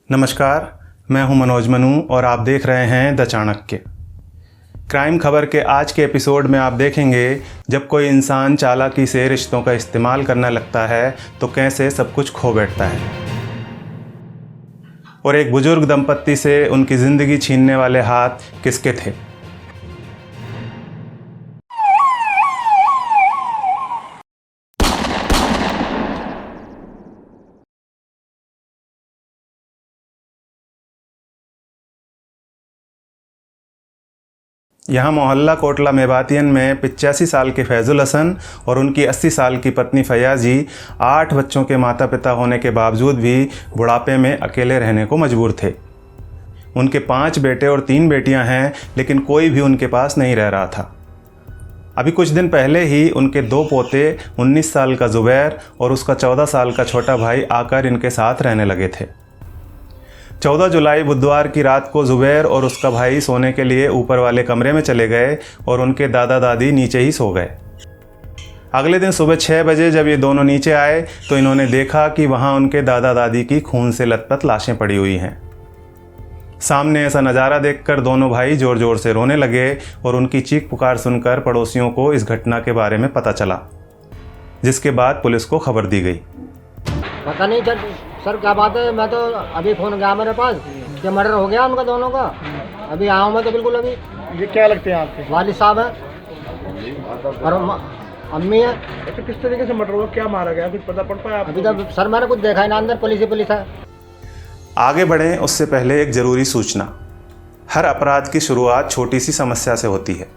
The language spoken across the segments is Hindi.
नमस्कार, मैं हूं मनोज मनु और आप देख रहे हैं द चाणक्य। क्राइम खबर के आज के एपिसोड में आप देखेंगे जब कोई इंसान चालाकी से रिश्तों का इस्तेमाल करने लगता है तो कैसे सब कुछ खो बैठता है, और एक बुजुर्ग दंपत्ति से उनकी ज़िंदगी छीनने वाले हाथ किसके थे। यहाँ मोहल्ला कोटला मेवातियन में 85 साल के फैजुल हसन और उनकी 80 साल की पत्नी फैयाजी 8 बच्चों के माता पिता होने के बावजूद भी बुढ़ापे में अकेले रहने को मजबूर थे। उनके 5 बेटे और 3 बेटियां हैं, लेकिन कोई भी उनके पास नहीं रह रहा था। अभी कुछ दिन पहले ही उनके 2 पोते 19 साल का जुबैर और उसका 14 साल का छोटा भाई आकर इनके साथ रहने लगे थे। 14 जुलाई बुधवार की रात को जुबैर और उसका भाई सोने के लिए ऊपर वाले कमरे में चले गए और उनके दादा दादी नीचे ही सो गए। अगले दिन सुबह 6 बजे जब ये दोनों नीचे आए तो इन्होंने देखा कि वहाँ उनके दादा दादी की खून से लथपथ लाशें पड़ी हुई हैं। सामने ऐसा नज़ारा देखकर दोनों भाई ज़ोर ज़ोर से रोने लगे और उनकी चीख पुकार सुनकर पड़ोसियों को इस घटना के बारे में पता चला, जिसके बाद पुलिस को खबर दी गई। पता नहीं सर क्या बात है, मैं तो अभी फ़ोन गया मेरे पास कि मर्डर हो गया उनका दोनों का। अभी आया हूँ मैं तो बिल्कुल। अभी ये क्या लगते हैं आपके? वालिद साहब हैं और अम्मी है। तो किस तरीके से मर्डर हुआ, क्या मारा गया, कुछ पता पड़ पाया आपको? अभी तो सर मैंने कुछ देखा ही ना, अंदर पुलिस है। आगे बढ़ें उससे पहले एक ज़रूरी सूचना। हर अपराध की शुरुआत छोटी सी समस्या से होती है।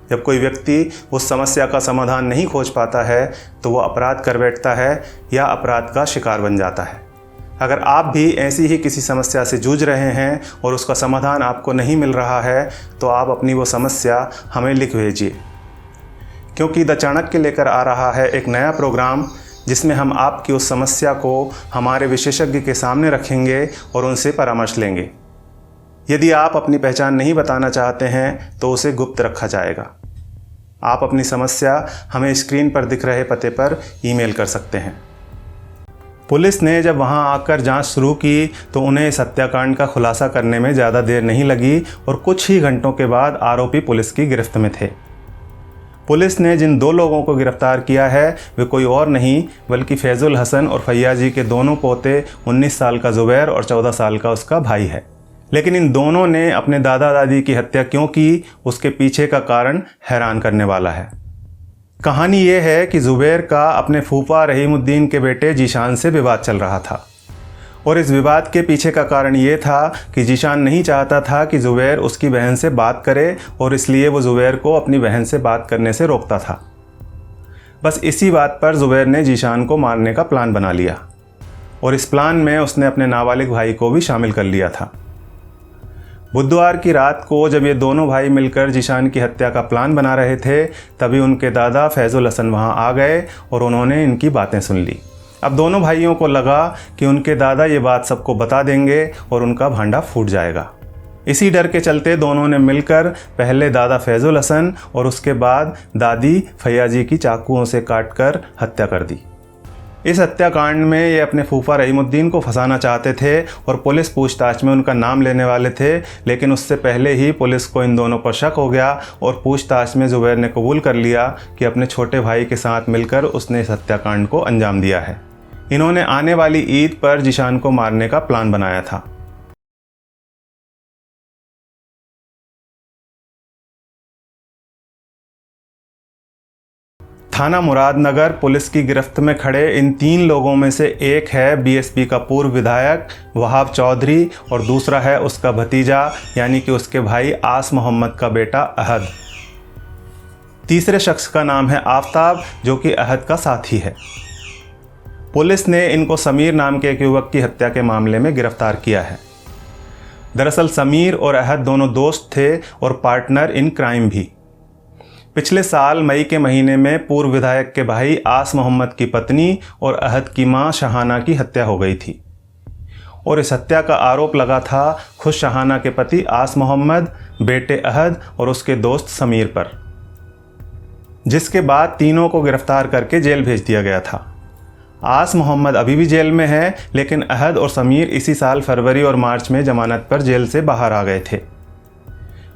जब कोई व्यक्ति उस समस्या का समाधान नहीं खोज पाता है तो वो अपराध कर बैठता है या अपराध का शिकार बन जाता है। अगर आप भी ऐसी ही किसी समस्या से जूझ रहे हैं और उसका समाधान आपको नहीं मिल रहा है तो आप अपनी वो समस्या हमें लिख भेजिए, क्योंकि द चाणक्य लेकर आ रहा है एक नया प्रोग्राम जिसमें हम आपकी उस समस्या को हमारे विशेषज्ञ के सामने रखेंगे और उनसे परामर्श लेंगे। यदि आप अपनी पहचान नहीं बताना चाहते हैं तो उसे गुप्त रखा जाएगा। आप अपनी समस्या हमें स्क्रीन पर दिख रहे पते पर ईमेल कर सकते हैं। पुलिस ने जब वहां आकर जांच शुरू की तो उन्हें इस हत्याकांड का खुलासा करने में ज़्यादा देर नहीं लगी और कुछ ही घंटों के बाद आरोपी पुलिस की गिरफ्त में थे। पुलिस ने जिन 2 लोगों को गिरफ्तार किया है वे कोई और नहीं बल्कि फैजुल हसन और फैयाजी के दोनों पोते 19 साल का जुबैर और 14 साल का उसका भाई है। लेकिन इन दोनों ने अपने दादा दादी की हत्या क्यों की, उसके पीछे का कारण हैरान करने वाला है। कहानी ये है कि जुबैर का अपने फूफा रहीमुद्दीन के बेटे जीशान से विवाद चल रहा था, और इस विवाद के पीछे का कारण ये था कि जीशान नहीं चाहता था कि जुबैर उसकी बहन से बात करे और इसलिए वो जुबैर को अपनी बहन से बात करने से रोकता था। बस इसी बात पर जुबैर ने जीशान को मारने का प्लान बना लिया और इस प्लान में उसने अपने नाबालिग भाई को भी शामिल कर लिया था। बुधवार की रात को जब ये दोनों भाई मिलकर जीशान की हत्या का प्लान बना रहे थे तभी उनके दादा फैजुल हसन वहाँ आ गए और उन्होंने इनकी बातें सुन ली। अब दोनों भाइयों को लगा कि उनके दादा ये बात सबको बता देंगे और उनका भांडा फूट जाएगा। इसी डर के चलते दोनों ने मिलकर पहले दादा फैजुल हसन और उसके बाद दादी फैयाजी की चाकुओं से काटकर हत्या कर दी। इस हत्याकांड में ये अपने फूफा रहीमुद्दीन को फंसाना चाहते थे और पुलिस पूछताछ में उनका नाम लेने वाले थे, लेकिन उससे पहले ही पुलिस को इन दोनों पर शक हो गया और पूछताछ में जुबैर ने कबूल कर लिया कि अपने छोटे भाई के साथ मिलकर उसने इस हत्याकांड को अंजाम दिया है। इन्होंने आने वाली ईद पर जीशान को मारने का प्लान बनाया था। थाना मुरादनगर पुलिस की गिरफ्त में खड़े इन 3 लोगों में से एक है बीएसपी का पूर्व विधायक वहाब चौधरी और दूसरा है उसका भतीजा यानी कि उसके भाई आस मोहम्मद का बेटा अहद। तीसरे शख्स का नाम है आफ्ताब जो कि अहद का साथी है। पुलिस ने इनको समीर नाम के एक युवक की हत्या के मामले में गिरफ्तार किया है। दरअसल समीर और अहद दोनों दोस्त थे और पार्टनर इन क्राइम भी। पिछले साल मई के महीने में पूर्व विधायक के भाई आस मोहम्मद की पत्नी और अहद की मां शहाना की हत्या हो गई थी और इस हत्या का आरोप लगा था खुद शहाना के पति आस मोहम्मद, बेटे अहद और उसके दोस्त समीर पर, जिसके बाद तीनों को गिरफ्तार करके जेल भेज दिया गया था। आस मोहम्मद अभी भी जेल में है, लेकिन अहद और समीर इसी साल फरवरी और मार्च में जमानत पर जेल से बाहर आ गए थे।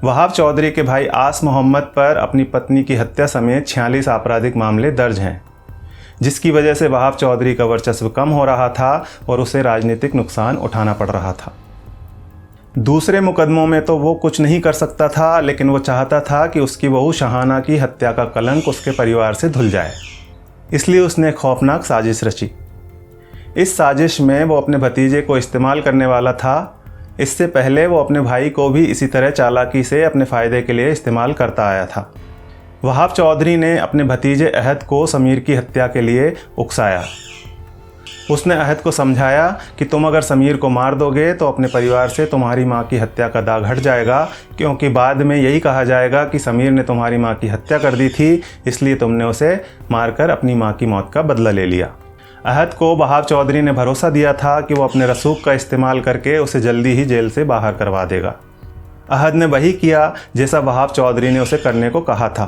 वहाब चौधरी के भाई आस मोहम्मद पर अपनी पत्नी की हत्या समेत 46 आपराधिक मामले दर्ज हैं, जिसकी वजह से वहाब चौधरी का वर्चस्व कम हो रहा था और उसे राजनीतिक नुकसान उठाना पड़ रहा था। दूसरे मुकदमों में तो वो कुछ नहीं कर सकता था, लेकिन वो चाहता था कि उसकी बहू शहाना की हत्या का कलंक उसके परिवार से धुल जाए। इसलिए उसने एक खौफनाक साजिश रची। इस साजिश में वो अपने भतीजे को इस्तेमाल करने वाला था। इससे पहले वो अपने भाई को भी इसी तरह चालाकी से अपने फ़ायदे के लिए इस्तेमाल करता आया था। वहाब चौधरी ने अपने भतीजे अहद को समीर की हत्या के लिए उकसाया। उसने अहद को समझाया कि तुम अगर समीर को मार दोगे तो अपने परिवार से तुम्हारी माँ की हत्या का दाग हट जाएगा, क्योंकि बाद में यही कहा जाएगा कि समीर ने तुम्हारी माँ की हत्या कर दी थी, इसलिए तुमने उसे मारकर अपनी माँ की मौत का बदला ले लिया। अहद को वहाब चौधरी ने भरोसा दिया था कि वो अपने रसूख का इस्तेमाल करके उसे जल्दी ही जेल से बाहर करवा देगा। अहद ने वही किया जैसा वहाब चौधरी ने उसे करने को कहा था।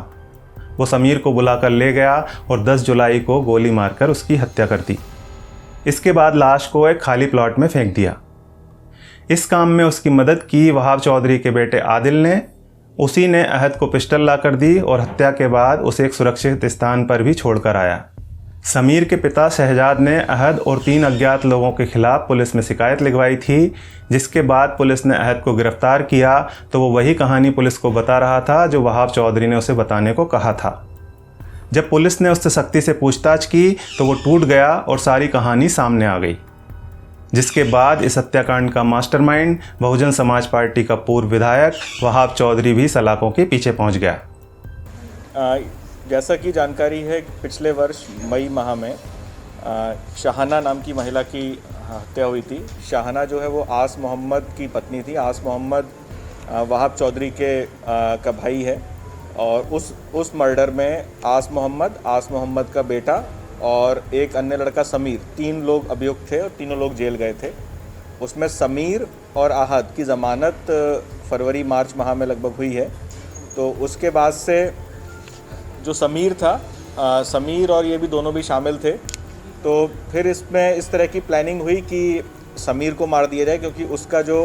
वो समीर को बुलाकर ले गया और 10 जुलाई को गोली मारकर उसकी हत्या कर दी। इसके बाद लाश को एक खाली प्लॉट में फेंक दिया। इस काम में उसकी मदद की वहाब चौधरी के बेटे आदिल ने। उसी ने अहद को पिस्टल ला कर दी और हत्या के बाद उसे एक सुरक्षित स्थान पर भी छोड़कर आया। समीर के पिता शहजाद ने अहद और 3 अज्ञात लोगों के खिलाफ पुलिस में शिकायत लिखवाई थी, जिसके बाद पुलिस ने अहद को गिरफ्तार किया तो वो वही कहानी पुलिस को बता रहा था जो वहाब चौधरी ने उसे बताने को कहा था। जब पुलिस ने उससे सख्ती से पूछताछ की तो वो टूट गया और सारी कहानी सामने आ गई, जिसके बाद इस हत्याकांड का मास्टरमाइंड बहुजन समाज पार्टी का पूर्व विधायक वहाब चौधरी भी सलाखों के पीछे पहुंच गया। जैसा कि जानकारी है, पिछले वर्ष मई माह में शाहाना नाम की महिला की हत्या हुई थी। शाहाना जो है वो आस मोहम्मद की पत्नी थी। आस मोहम्मद वहाब चौधरी के का भाई है और उस मर्डर में आस मोहम्मद का बेटा और एक अन्य लड़का समीर, 3 लोग अभियुक्त थे और तीनों लोग जेल गए थे। उसमें समीर और अहद की ज़मानत फरवरी मार्च माह में लगभग हुई है। तो उसके बाद से जो समीर था, समीर और ये भी दोनों भी शामिल थे। तो फिर इसमें इस तरह की प्लानिंग हुई कि समीर को मार दिया जाए, क्योंकि उसका जो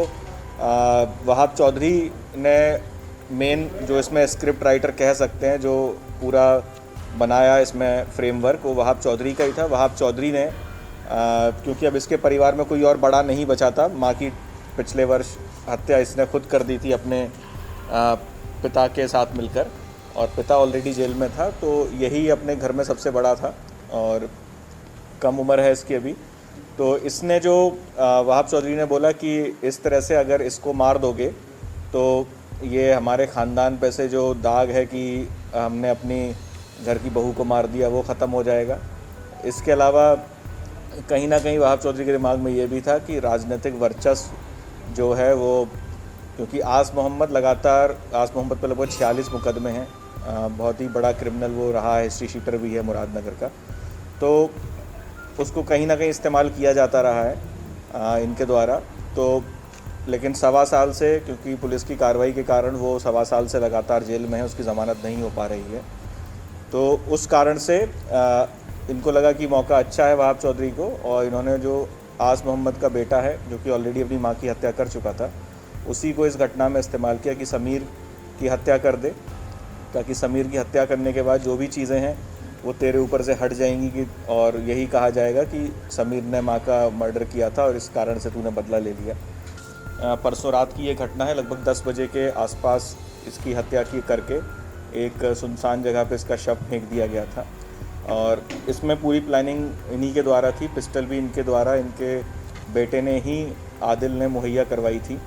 वहाब चौधरी ने मेन जो इसमें स्क्रिप्ट राइटर कह सकते हैं, जो पूरा बनाया इसमें फ्रेमवर्क, वो वहाब चौधरी का ही था। वहाब चौधरी ने क्योंकि अब इसके परिवार में कोई और बड़ा नहीं बचा था, माँ की पिछले वर्ष हत्या इसने खुद कर दी थी अपने पिता के साथ मिलकर, और पिता ऑलरेडी जेल में था, तो यही अपने घर में सबसे बड़ा था और कम उम्र है इसकी अभी। तो इसने जो वहाब चौधरी ने बोला कि इस तरह से अगर इसको मार दोगे तो ये हमारे ख़ानदान पे से जो दाग है कि हमने अपनी घर की बहू को मार दिया, वो ख़त्म हो जाएगा। इसके अलावा कहीं ना कहीं वहाब चौधरी के दिमाग में ये भी था कि राजनीतिक वर्चस्व जो है वो, क्योंकि आस मोहम्मद पे लगभग 46 मुकदमे हैं, बहुत ही बड़ा क्रिमिनल वो रहा है, हिस्ट्री शीटर भी है मुरादनगर का, तो उसको कहीं ना कहीं इस्तेमाल किया जाता रहा है इनके द्वारा। तो लेकिन 1.25 साल से, क्योंकि पुलिस की कार्रवाई के कारण वो 1.25 साल से लगातार जेल में है, उसकी ज़मानत नहीं हो पा रही है। तो उस कारण से इनको लगा कि मौका अच्छा है वहाब चौधरी को, और इन्होंने जो आस मोहम्मद का बेटा है जो कि ऑलरेडी अपनी माँ की हत्या कर चुका था, उसी को इस घटना में इस्तेमाल किया कि समीर की हत्या कर दे, ताकि समीर की हत्या करने के बाद जो भी चीज़ें हैं वो तेरे ऊपर से हट जाएंगी कि, और यही कहा जाएगा कि समीर ने माँ का मर्डर किया था और इस कारण से तूने बदला ले लिया। परसों रात की ये घटना है, लगभग 10 बजे के आसपास इसकी हत्या की करके एक सुनसान जगह पे इसका शव फेंक दिया गया था, और इसमें पूरी प्लानिंग इन्हीं के द्वारा थी। पिस्टल भी इनके द्वारा, इनके बेटे ने ही, आदिल ने मुहैया करवाई थी।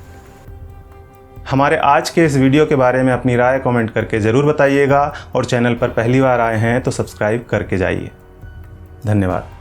हमारे आज के इस वीडियो के बारे में अपनी राय कमेंट करके ज़रूर बताइएगा, और चैनल पर पहली बार आए हैं तो सब्सक्राइब करके जाइए। धन्यवाद।